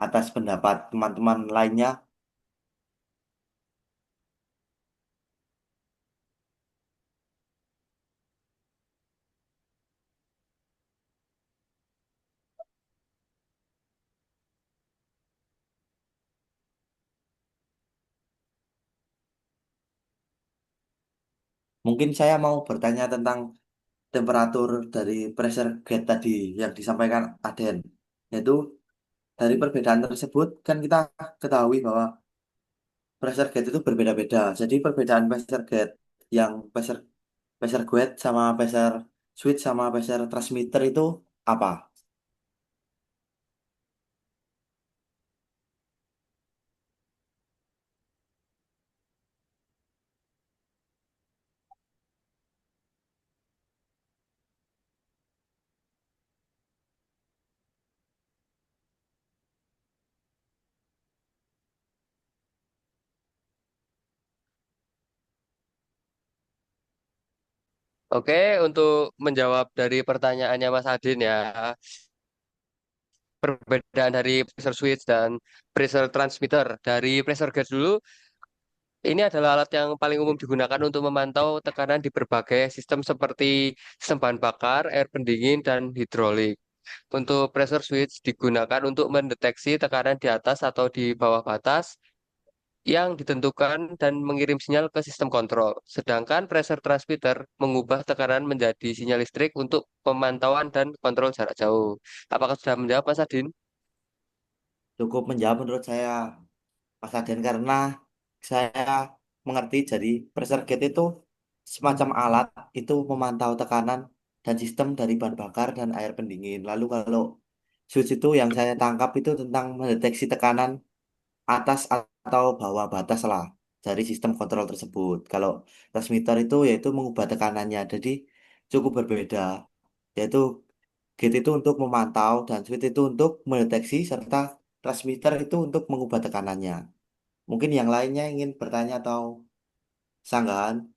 Speaker 1: atas pendapat teman-teman lainnya? Mungkin saya mau bertanya tentang temperatur dari pressure gauge tadi yang disampaikan Aden. Yaitu dari perbedaan tersebut kan kita ketahui bahwa pressure gauge itu berbeda-beda. Jadi perbedaan pressure gauge yang pressure pressure gauge sama pressure switch sama pressure transmitter itu apa?
Speaker 5: Oke, untuk menjawab dari pertanyaannya Mas Adin ya, perbedaan dari pressure switch dan pressure transmitter. Dari pressure gauge dulu, ini adalah alat yang paling umum digunakan untuk memantau tekanan di berbagai sistem seperti sistem bahan bakar, air pendingin, dan hidrolik. Untuk pressure switch digunakan untuk mendeteksi tekanan di atas atau di bawah batas yang ditentukan dan mengirim sinyal ke sistem kontrol. Sedangkan pressure transmitter mengubah tekanan menjadi sinyal listrik untuk pemantauan dan kontrol jarak jauh. Apakah sudah menjawab, Mas Adin?
Speaker 1: Cukup menjawab menurut saya Mas Aden karena saya mengerti jadi pressure gauge itu semacam alat itu memantau tekanan dan sistem dari bahan bakar dan air pendingin. Lalu kalau switch itu yang saya tangkap itu tentang mendeteksi tekanan atas atau bawah batas lah dari sistem kontrol tersebut. Kalau transmitter itu yaitu mengubah tekanannya. Jadi cukup berbeda. Yaitu gate itu untuk memantau dan switch itu untuk mendeteksi serta transmitter itu untuk mengubah tekanannya. Mungkin yang lainnya ingin bertanya atau sanggahan.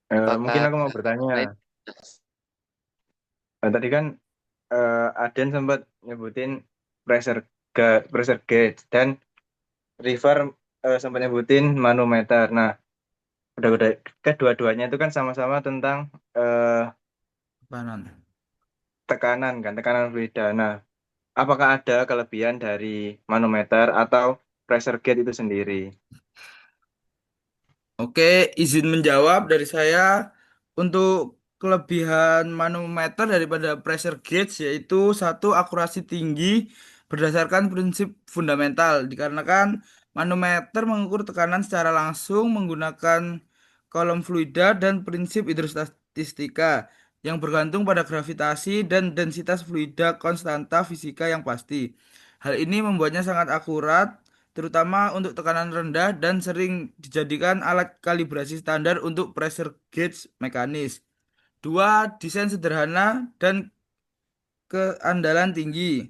Speaker 4: Mungkin
Speaker 5: Apakah
Speaker 4: aku mau bertanya.
Speaker 5: lain?
Speaker 4: Tadi kan Aden sempat nyebutin pressure gauge dan River sempat nyebutin manometer. Nah, udah kedua-duanya itu kan sama-sama tentang eh,
Speaker 2: Panon.
Speaker 4: tekanan kan, tekanan fluida. Nah, apakah ada kelebihan dari manometer atau pressure gauge itu sendiri?
Speaker 2: Oke, izin menjawab dari saya untuk kelebihan manometer daripada pressure gauge yaitu satu akurasi tinggi berdasarkan prinsip fundamental dikarenakan manometer mengukur tekanan secara langsung menggunakan kolom fluida dan prinsip hidrostatistika yang bergantung pada gravitasi dan densitas fluida konstanta fisika yang pasti. Hal ini membuatnya sangat akurat terutama untuk tekanan rendah dan sering dijadikan alat kalibrasi standar untuk pressure gauge mekanis. Dua, desain sederhana dan keandalan tinggi.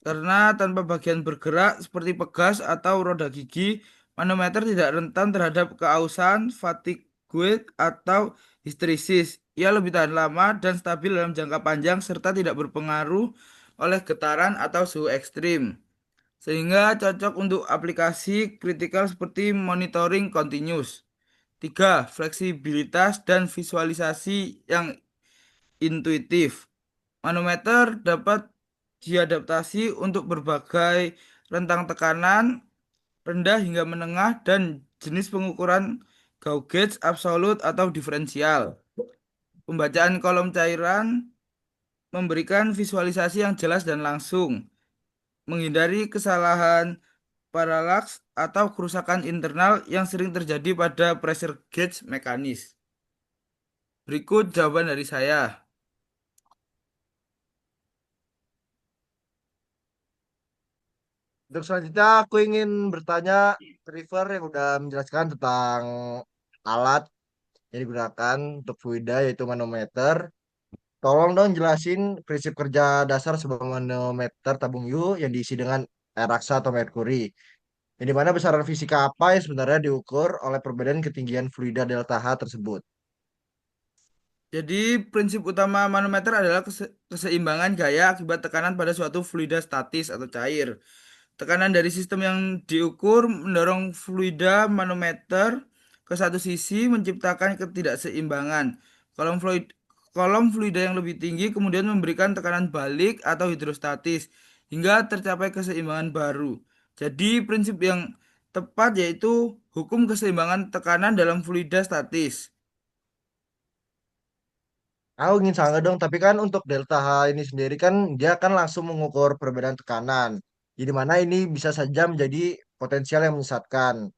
Speaker 2: Karena tanpa bagian bergerak seperti pegas atau roda gigi, manometer tidak rentan terhadap keausan, fatigue, atau histeresis. Ia lebih tahan lama dan stabil dalam jangka panjang serta tidak berpengaruh oleh getaran atau suhu ekstrim sehingga cocok untuk aplikasi kritikal seperti monitoring continuous. Tiga, fleksibilitas dan visualisasi yang intuitif. Manometer dapat diadaptasi untuk berbagai rentang tekanan rendah hingga menengah, dan jenis pengukuran gauge, absolut, atau diferensial. Pembacaan kolom cairan memberikan visualisasi yang jelas dan langsung, menghindari kesalahan paralaks atau kerusakan internal yang sering terjadi pada pressure gauge mekanis. Berikut jawaban dari saya.
Speaker 3: Untuk selanjutnya aku ingin bertanya ke River yang udah menjelaskan tentang alat yang digunakan untuk fluida yaitu manometer. Tolong dong jelasin prinsip kerja dasar sebuah manometer tabung U yang diisi dengan air raksa atau merkuri. Yang dimana besaran fisika apa yang sebenarnya diukur oleh perbedaan ketinggian fluida delta H tersebut.
Speaker 2: Jadi, prinsip utama manometer adalah keseimbangan gaya akibat tekanan pada suatu fluida statis atau cair. Tekanan dari sistem yang diukur mendorong fluida manometer ke satu sisi menciptakan ketidakseimbangan. Kolom fluid kolom fluida yang lebih tinggi kemudian memberikan tekanan balik atau hidrostatis hingga tercapai keseimbangan baru. Jadi prinsip yang tepat yaitu hukum keseimbangan tekanan dalam fluida statis.
Speaker 3: Aku ingin sangat dong, tapi kan untuk delta H ini sendiri kan dia kan langsung mengukur perbedaan tekanan. Jadi mana ini bisa saja menjadi potensial yang menyesatkan.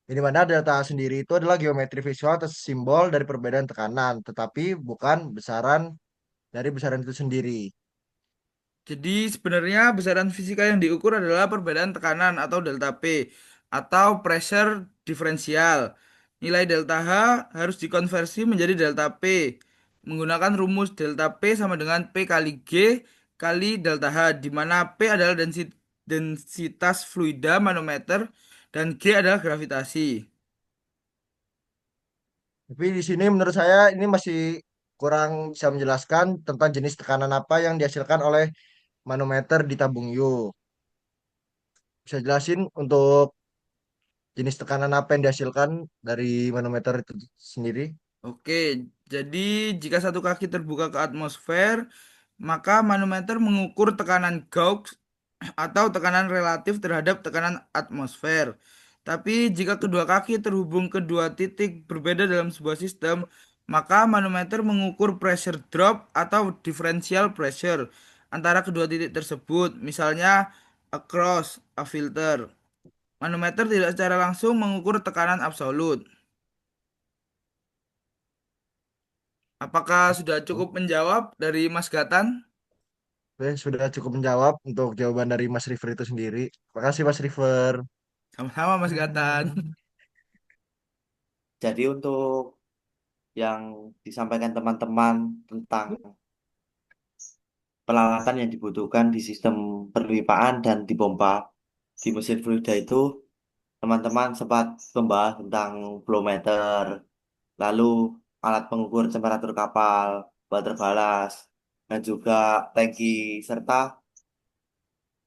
Speaker 3: Ini mana delta H sendiri itu adalah geometri visual atau simbol dari perbedaan tekanan, tetapi bukan besaran dari besaran itu sendiri.
Speaker 2: Jadi sebenarnya besaran fisika yang diukur adalah perbedaan tekanan atau delta P atau pressure diferensial. Nilai delta H harus dikonversi menjadi delta P menggunakan rumus delta P sama dengan P kali G kali delta H, di mana P adalah densitas fluida manometer dan G adalah gravitasi.
Speaker 3: Tapi di sini menurut saya ini masih kurang bisa menjelaskan tentang jenis tekanan apa yang dihasilkan oleh manometer di tabung U. Bisa jelasin untuk jenis tekanan apa yang dihasilkan dari manometer itu sendiri?
Speaker 2: Oke, jadi jika satu kaki terbuka ke atmosfer, maka manometer mengukur tekanan Gauge atau tekanan relatif terhadap tekanan atmosfer. Tapi jika kedua kaki terhubung ke dua titik berbeda dalam sebuah sistem, maka manometer mengukur pressure drop atau differential pressure antara kedua titik tersebut, misalnya across a filter. Manometer tidak secara langsung mengukur tekanan absolut. Apakah sudah cukup menjawab dari Mas Gatan?
Speaker 3: Oke, sudah cukup menjawab untuk jawaban dari Mas River itu sendiri. Terima kasih Mas River.
Speaker 2: Sama-sama Mas Gatan.
Speaker 1: Jadi untuk yang disampaikan teman-teman tentang peralatan yang dibutuhkan di sistem perpipaan dan di pompa di mesin fluida itu, teman-teman sempat membahas tentang flow meter, lalu alat pengukur temperatur kapal, water ballast, dan juga tangki, serta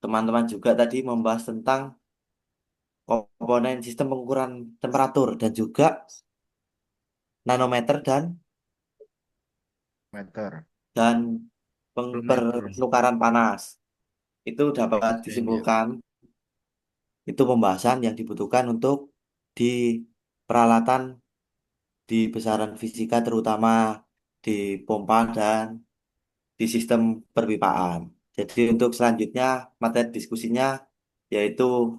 Speaker 1: teman-teman juga tadi membahas tentang komponen sistem pengukuran temperatur dan juga nanometer
Speaker 3: Meter.
Speaker 1: dan
Speaker 2: Kilometer.
Speaker 1: penukaran panas. Itu dapat
Speaker 2: Stranger.
Speaker 1: disimpulkan itu pembahasan yang dibutuhkan untuk di peralatan di besaran fisika terutama di pompa dan di sistem perpipaan. Jadi untuk selanjutnya materi diskusinya yaitu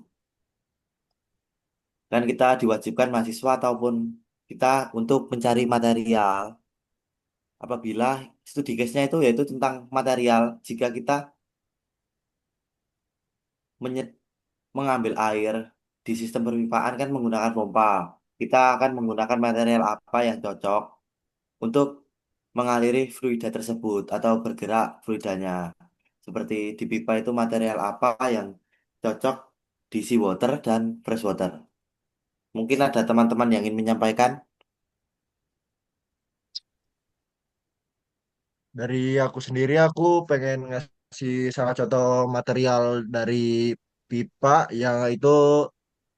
Speaker 1: kan kita diwajibkan mahasiswa ataupun kita untuk mencari material apabila studi case-nya itu yaitu tentang material jika kita menye- mengambil air di sistem perpipaan kan menggunakan pompa. Kita akan menggunakan material apa yang cocok untuk mengaliri fluida tersebut atau bergerak fluidanya. Seperti di pipa itu material apa yang cocok di seawater dan freshwater. Mungkin ada teman-teman yang ingin menyampaikan.
Speaker 3: Dari aku sendiri, aku pengen ngasih salah contoh material dari pipa yang itu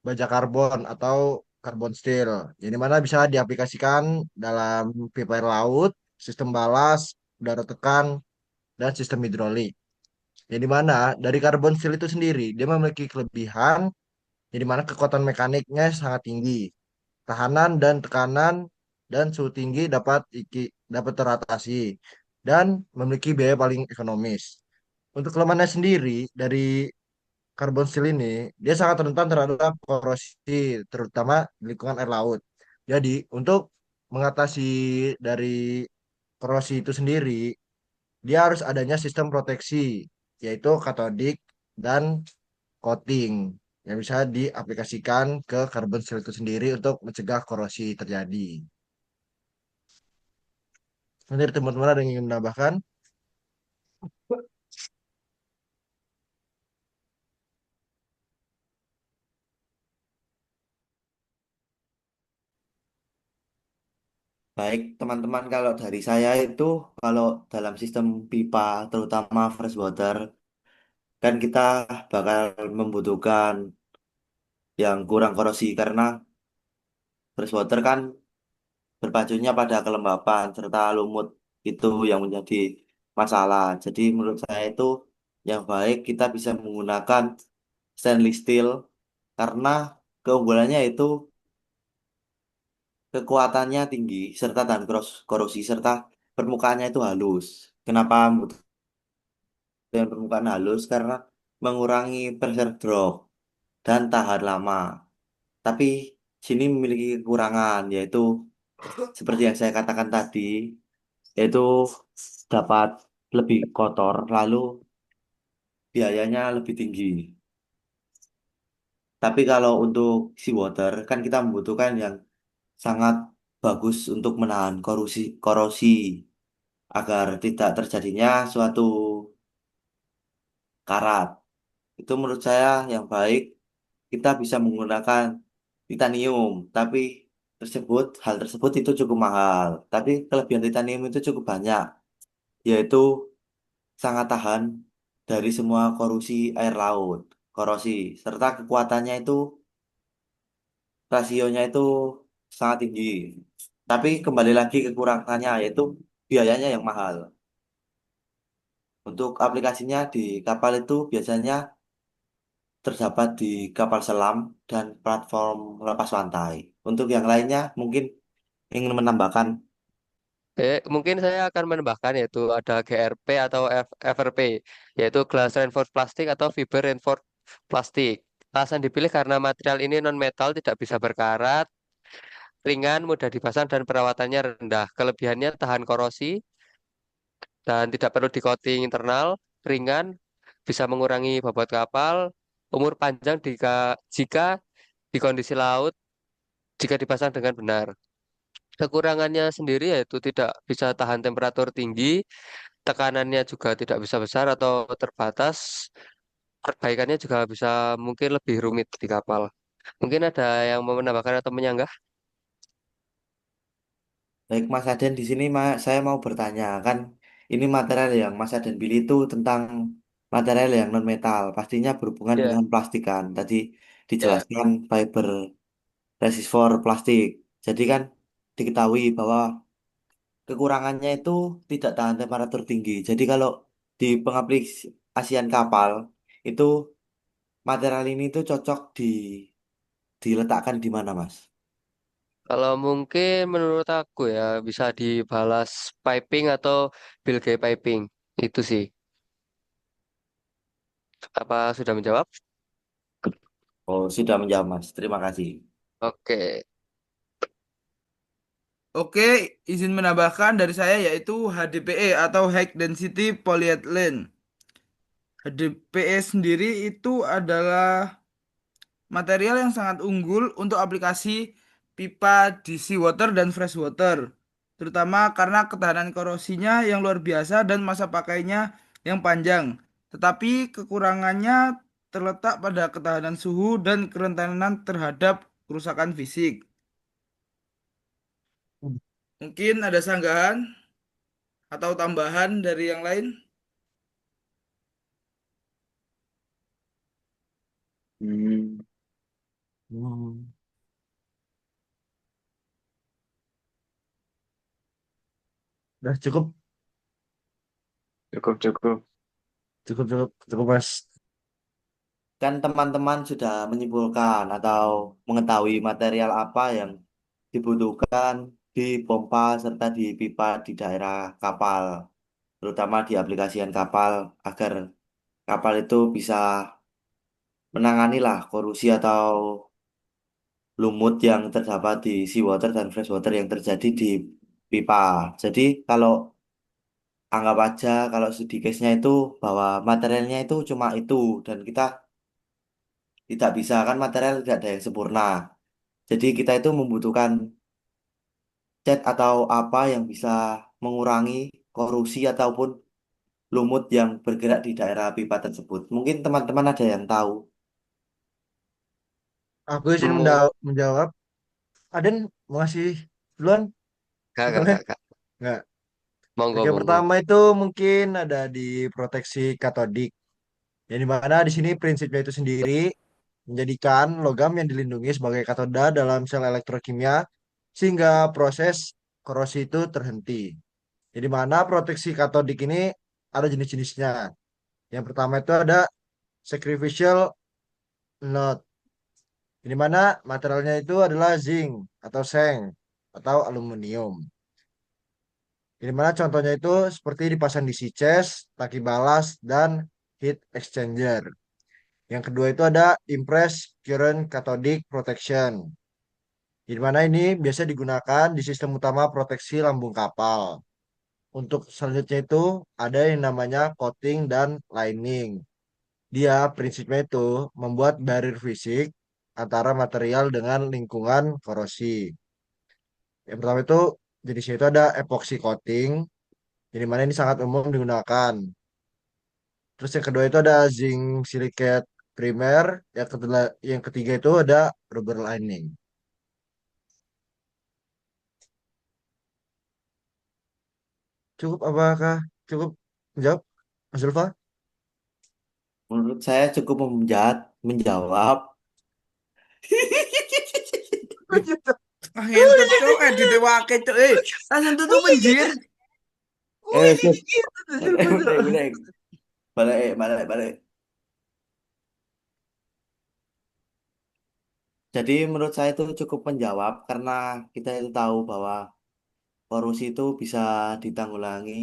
Speaker 3: baja karbon atau karbon steel. Yang mana bisa diaplikasikan dalam pipa air laut, sistem balas, udara tekan, dan sistem hidrolik. Yang mana dari karbon steel itu sendiri, dia memiliki kelebihan Jadi mana kekuatan mekaniknya sangat tinggi. Tahanan dan tekanan dan suhu tinggi dapat teratasi dan memiliki biaya paling ekonomis. Untuk kelemahannya sendiri dari karbon steel ini, dia sangat rentan terhadap korosi, terutama di lingkungan air laut. Jadi, untuk mengatasi dari korosi itu sendiri, dia harus adanya sistem proteksi, yaitu katodik dan coating yang bisa diaplikasikan ke karbon steel itu sendiri untuk mencegah korosi terjadi. Nanti teman-teman ada yang ingin menambahkan?
Speaker 1: Baik, teman-teman, kalau dari saya itu, kalau dalam sistem pipa, terutama fresh water, kan kita bakal membutuhkan yang kurang korosi karena fresh water kan berpacunya pada kelembapan serta lumut itu yang menjadi masalah. Jadi menurut saya itu yang baik kita bisa menggunakan stainless steel karena keunggulannya itu kekuatannya tinggi serta tahan korosi serta permukaannya itu halus. Kenapa dengan permukaan halus? Karena mengurangi pressure drop dan tahan lama. Tapi sini memiliki kekurangan yaitu seperti yang saya katakan tadi, yaitu dapat lebih kotor lalu biayanya lebih tinggi. Tapi kalau untuk seawater kan kita membutuhkan yang sangat bagus untuk menahan korosi agar tidak terjadinya suatu karat. Itu menurut saya yang baik kita bisa menggunakan titanium, tapi hal tersebut itu cukup mahal. Tapi kelebihan titanium itu cukup banyak, yaitu sangat tahan dari semua air laut, korosi, serta kekuatannya itu rasionya itu sangat tinggi. Tapi kembali lagi kekurangannya yaitu biayanya yang mahal. Untuk aplikasinya di kapal itu biasanya terdapat di kapal selam dan platform lepas pantai. Untuk yang lainnya mungkin ingin menambahkan.
Speaker 5: Mungkin saya akan menambahkan yaitu ada GRP atau FRP, yaitu Glass Reinforced Plastic atau Fiber Reinforced Plastic. Alasan dipilih karena material ini non-metal, tidak bisa berkarat, ringan, mudah dipasang, dan perawatannya rendah. Kelebihannya tahan korosi dan tidak perlu di coating internal, ringan, bisa mengurangi bobot kapal, umur panjang jika di kondisi laut, jika dipasang dengan benar. Kekurangannya sendiri yaitu tidak bisa tahan temperatur tinggi, tekanannya juga tidak bisa besar atau terbatas. Perbaikannya juga bisa mungkin lebih rumit di kapal. Mungkin ada yang mau menambahkan atau menyanggah?
Speaker 1: Baik Mas Aden di sini saya mau bertanya kan ini material yang Mas Aden pilih itu tentang material yang non metal pastinya berhubungan
Speaker 5: Ya,
Speaker 1: dengan plastik kan tadi
Speaker 5: ya.
Speaker 1: dijelaskan fiber resistor plastik jadi kan diketahui bahwa kekurangannya itu tidak tahan temperatur tinggi jadi kalau di pengaplikasian kapal itu material ini tuh cocok diletakkan di mana Mas?
Speaker 5: Kalau mungkin menurut aku ya bisa dibalas piping atau bilge piping. Itu sih. Apa sudah menjawab?
Speaker 1: Oh sudah menjawab Mas terima kasih.
Speaker 5: Oke.
Speaker 2: Oke, izin menambahkan dari saya yaitu HDPE atau High Density Polyethylene. HDPE sendiri itu adalah material yang sangat unggul untuk aplikasi pipa di seawater dan freshwater, terutama karena ketahanan korosinya yang luar biasa dan masa pakainya yang panjang. Tetapi kekurangannya terletak pada ketahanan suhu dan kerentanan terhadap kerusakan fisik. Mungkin ada sanggahan atau tambahan dari yang lain?
Speaker 1: Hmm. Hmm.
Speaker 3: Udah cukup,
Speaker 4: Cukup, cukup.
Speaker 3: cukup Mas.
Speaker 1: kan teman-teman sudah menyimpulkan atau mengetahui material apa yang dibutuhkan di pompa serta di pipa di daerah kapal, terutama di aplikasian kapal agar kapal itu bisa menangani lah korosi atau lumut yang terdapat di seawater dan freshwater yang terjadi di pipa. Jadi kalau anggap aja kalau studi case-nya itu bahwa materialnya itu cuma itu dan kita tidak bisa kan material tidak ada yang sempurna. Jadi kita itu membutuhkan cat atau apa yang bisa mengurangi korosi ataupun lumut yang bergerak di daerah pipa tersebut. Mungkin teman-teman ada yang tahu.
Speaker 3: Aku izin
Speaker 5: Hmm,
Speaker 3: menjawab. Aden mau ngasih duluan? Boleh?
Speaker 5: Kak.
Speaker 3: Nggak.
Speaker 5: Monggo,
Speaker 3: Oke,
Speaker 5: monggo.
Speaker 3: pertama itu mungkin ada di proteksi katodik. Yang dimana di sini prinsipnya itu sendiri menjadikan logam yang dilindungi sebagai katoda dalam sel elektrokimia sehingga proses korosi itu terhenti. Jadi mana proteksi katodik ini ada jenis-jenisnya. Yang pertama itu ada sacrificial node. Di mana materialnya itu adalah zinc atau seng atau aluminium. Di mana contohnya itu seperti dipasang di sea chest, taki balas, dan heat exchanger. Yang kedua itu ada impress current cathodic protection. Di mana ini biasa digunakan di sistem utama proteksi lambung kapal. Untuk selanjutnya itu ada yang namanya coating dan lining. Dia prinsipnya itu membuat barrier fisik antara material dengan lingkungan korosi. Yang pertama itu jenisnya itu ada epoxy coating, jadi mana ini sangat umum digunakan. Terus yang kedua itu ada zinc silicate primer, yang ketiga itu ada rubber lining. Cukup apakah cukup menjawab, Mas Zulfa?
Speaker 1: Menurut saya cukup menjawab.
Speaker 2: Ah, ngentot cok, edit wake cok. Langsung tutup anjir.
Speaker 3: Wih,
Speaker 1: Sis.
Speaker 3: gitu tuh, Zulfa tuh.
Speaker 1: Udah, udah. Balik, balik, balik. Jadi menurut saya itu cukup menjawab karena kita itu tahu bahwa korosi itu bisa ditanggulangi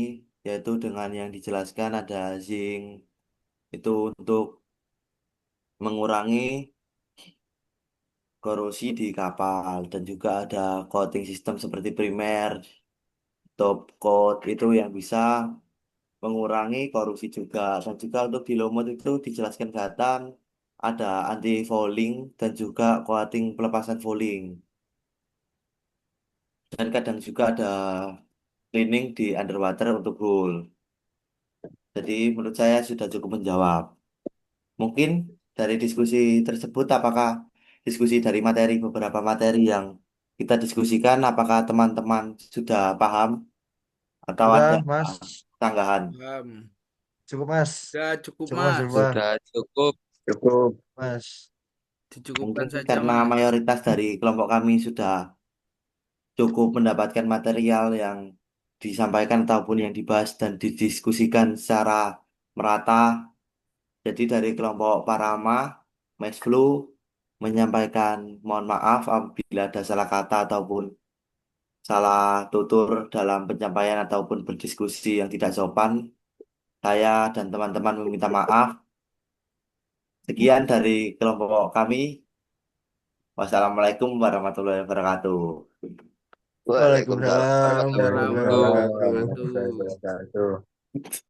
Speaker 1: yaitu dengan yang dijelaskan ada zinc itu untuk mengurangi korosi di kapal dan juga ada coating system seperti primer, top coat itu yang bisa mengurangi korosi juga dan juga untuk di lumut itu dijelaskan Gatan ada anti fouling dan juga coating pelepasan fouling dan kadang juga ada cleaning di underwater untuk hull. Jadi menurut saya sudah cukup menjawab. Mungkin dari diskusi tersebut, apakah diskusi dari beberapa materi yang kita diskusikan, apakah teman-teman sudah paham atau ada
Speaker 3: Sudah, Mas.
Speaker 1: tanggahan?
Speaker 2: Paham.
Speaker 3: Cukup, Mas.
Speaker 2: Udah cukup
Speaker 3: Cukup, Mas
Speaker 2: mas.
Speaker 3: Zulfa.
Speaker 5: Sudah cukup.
Speaker 4: Cukup.
Speaker 3: Mas.
Speaker 2: Dicukupkan
Speaker 1: Mungkin
Speaker 2: saja
Speaker 1: karena
Speaker 2: mas.
Speaker 1: mayoritas dari kelompok kami sudah cukup mendapatkan material yang disampaikan ataupun yang dibahas dan didiskusikan secara merata. Jadi dari kelompok Parama, Mas Flu menyampaikan mohon maaf apabila ada salah kata ataupun salah tutur dalam penyampaian ataupun berdiskusi yang tidak sopan. Saya dan teman-teman meminta maaf. Sekian dari kelompok kami. Wassalamualaikum warahmatullahi wabarakatuh.
Speaker 5: Waalaikumsalam
Speaker 3: Waalaikumsalam
Speaker 5: warahmatullahi
Speaker 3: warahmatullahi
Speaker 2: Assalamualaikum
Speaker 5: wabarakatuh.
Speaker 3: wabarakatuh.
Speaker 2: warahmatullahi wabarakatuh.
Speaker 4: Wabarakatuh.